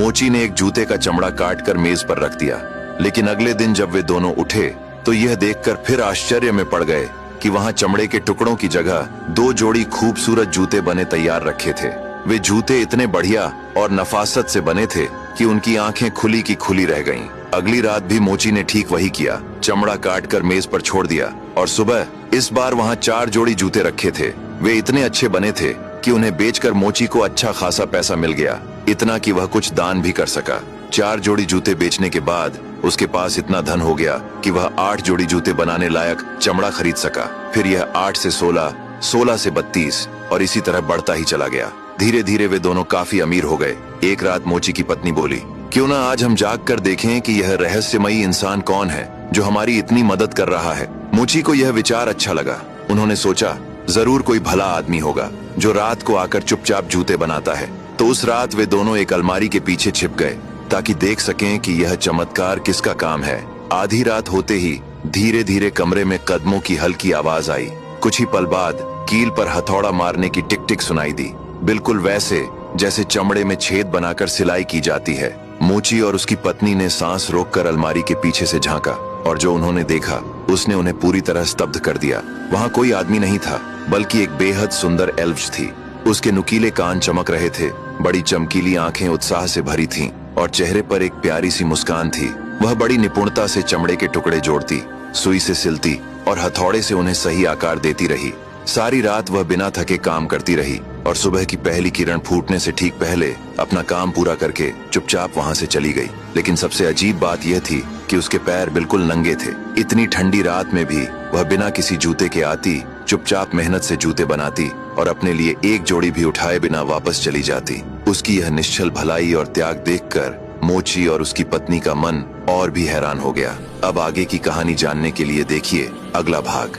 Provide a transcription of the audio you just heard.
मोची ने एक जूते का चमड़ा काट कर मेज पर रख दिया। लेकिन अगले दिन जब वे दोनों उठे तो यह देखकर फिर आश्चर्य में पड़ गए कि वहां चमड़े के टुकड़ों की जगह 2 जोड़ी खूबसूरत जूते बने तैयार रखे थे। वे जूते इतने बढ़िया और नफासत से बने थे कि उनकी आंखें खुली की खुली रह गईं। अगली रात भी मोची ने ठीक वही किया, चमड़ा काट कर मेज पर छोड़ दिया और सुबह इस बार वहां 4 जोड़ी जूते रखे थे। वे इतने अच्छे बने थे कि उन्हें बेचकर मोची को अच्छा खासा पैसा मिल गया, इतना कि वह कुछ दान भी कर सका। 4 जोड़ी जूते बेचने के बाद उसके पास इतना धन हो गया कि वह 8 जोड़ी जूते बनाने लायक चमड़ा खरीद सका। फिर यह 8 से 16, 16 से 32 और इसी तरह बढ़ता ही चला गया। धीरे धीरे वे दोनों काफी अमीर हो गए। एक रात मोची की पत्नी बोली, क्यों ना आज हम जाग कर देखें कि यह रहस्यमयी इंसान कौन है जो हमारी इतनी मदद कर रहा है। मोची को यह विचार अच्छा लगा। उन्होंने सोचा, जरूर कोई भला आदमी होगा जो रात को आकर चुपचाप जूते बनाता है। तो उस रात वे दोनों एक अलमारी के पीछे छिप गए ताकि देख सकें कि यह चमत्कार किसका काम है। आधी रात होते ही धीरे धीरे कमरे में कदमों की हल्की आवाज आई। कुछ ही पल बाद कील पर हथौड़ा मारने की टिक टिक सुनाई दी, बिल्कुल वैसे जैसे चमड़े में छेद बनाकर सिलाई की जाती है। मोची और उसकी पत्नी ने सांस रोककर अलमारी के पीछे से झांका और जो उन्होंने देखा उसने उन्हें पूरी तरह स्तब्ध कर दिया। वहां कोई आदमी नहीं था बल्कि एक बेहद सुंदर एल्फ थी। उसके नुकीले कान चमक रहे थे, बड़ी चमकीली आंखें उत्साह से भरी थीं और चेहरे पर एक प्यारी सी मुस्कान थी। वह बड़ी निपुणता से चमड़े के टुकड़े जोड़ती, सुई से सिलती और हथौड़े से उन्हें सही आकार देती रही। सारी रात वह बिना थके काम करती रही और सुबह की पहली किरण फूटने से ठीक पहले अपना काम पूरा करके चुपचाप वहां से चली गई। लेकिन सबसे अजीब बात यह थी कि उसके पैर बिल्कुल नंगे थे। इतनी ठंडी रात में भी वह बिना किसी जूते के आती, चुपचाप मेहनत से जूते बनाती और अपने लिए एक जोड़ी भी उठाए बिना वापस चली जाती। उसकी यह निश्चल भलाई और त्याग देखकर मोची और उसकी पत्नी का मन और भी हैरान हो गया। अब आगे की कहानी जानने के लिए देखिए अगला भाग।